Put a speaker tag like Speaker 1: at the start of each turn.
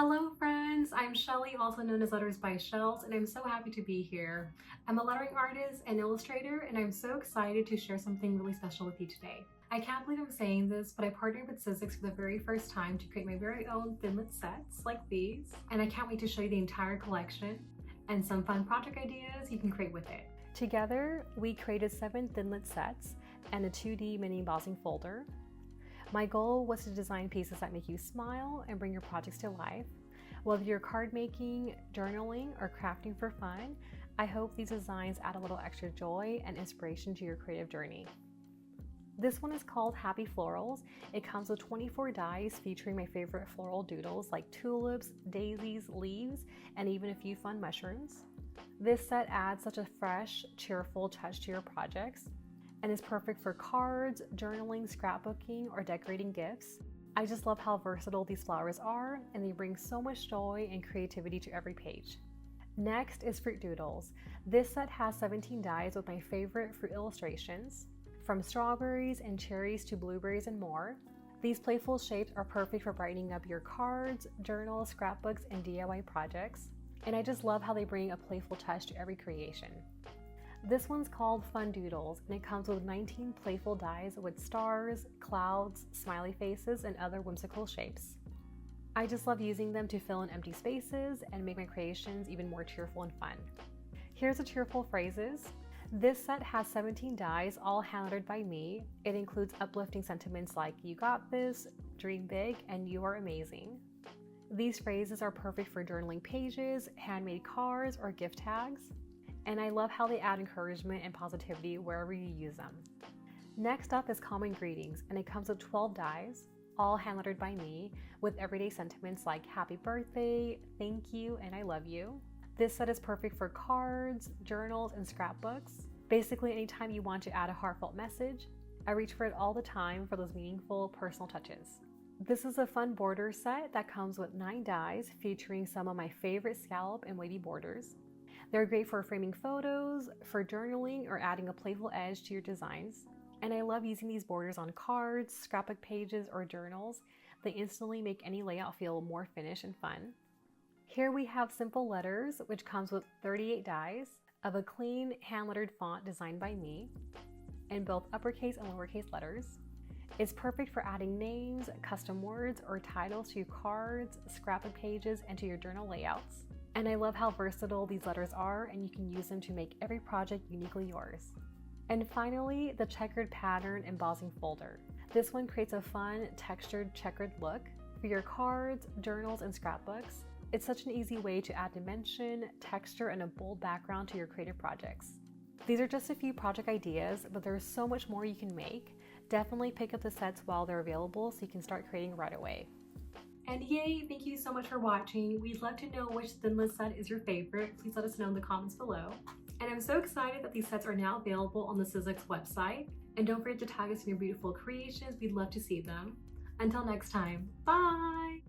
Speaker 1: Hello friends, I'm Shelly, also known as Letters by Shells, and I'm so happy to be here. I'm a lettering artist and illustrator, and I'm so excited to share something really special with you today. I can't believe I'm saying this, but I partnered with Sizzix for the very first time to create my very own thinlit sets like these, and I can't wait to show you the entire collection and some fun project ideas you can create with it. Together, we created 7 thinlit sets and a 2D mini embossing folder. My goal was to design pieces that make you smile and bring your projects to life. Whether you're card making, journaling, or crafting for fun, I hope these designs add a little extra joy and inspiration to your creative journey. This one is called Happy Florals. It comes with 24 dies featuring my favorite floral doodles like tulips, daisies, leaves, and even a few fun mushrooms. This set adds such a fresh, cheerful touch to your projects and is perfect for cards, journaling, scrapbooking, or decorating gifts. I just love how versatile these flowers are, and they bring so much joy and creativity to every page. Next is Fruit Doodles. This set has 17 dies with my favorite fruit illustrations, from strawberries and cherries to blueberries and more. These playful shapes are perfect for brightening up your cards, journals, scrapbooks, and DIY projects. And I just love how they bring a playful touch to every creation. This one's called Fun Doodles, and it comes with 19 playful dies with stars, clouds, smiley faces, and other whimsical shapes. I just love using them to fill in empty spaces and make my creations even more cheerful and fun. Here's the cheerful phrases. This set has 17 dies, all hand-lettered by me. It includes uplifting sentiments like "you got this," "dream big," and "you are amazing." These phrases are perfect for journaling pages, handmade cards, or gift tags. And I love how they add encouragement and positivity wherever you use them. Next up is Common Greetings, and it comes with 12 dies, all hand-lettered by me, with everyday sentiments like "happy birthday," "thank you," and "I love you." This set is perfect for cards, journals, and scrapbooks. Basically, anytime you want to add a heartfelt message, I reach for it all the time for those meaningful, personal touches. This is a fun border set that comes with 9 dies featuring some of my favorite scallop and wavy borders. They're great for framing photos, for journaling, or adding a playful edge to your designs. And I love using these borders on cards, scrapbook pages, or journals. They instantly make any layout feel more finished and fun. Here we have Simple Letters, which comes with 38 dies of a clean, hand-lettered font designed by me in both uppercase and lowercase letters. It's perfect for adding names, custom words, or titles to your cards, scrapbook pages, and to your journal layouts. And I love how versatile these letters are, and you can use them to make every project uniquely yours. And finally, the checkered pattern embossing folder. This one creates a fun, textured, checkered look for your cards, journals, and scrapbooks. It's such an easy way to add dimension, texture, and a bold background to your creative projects. These are just a few project ideas, but there's so much more you can make. Definitely pick up the sets while they're available so you can start creating right away. And yay, thank you so much for watching. We'd love to know which thinlit set is your favorite. Please let us know in the comments below. And I'm so excited that these sets are now available on the Sizzix website. And don't forget to tag us in your beautiful creations. We'd love to see them. Until next time, bye!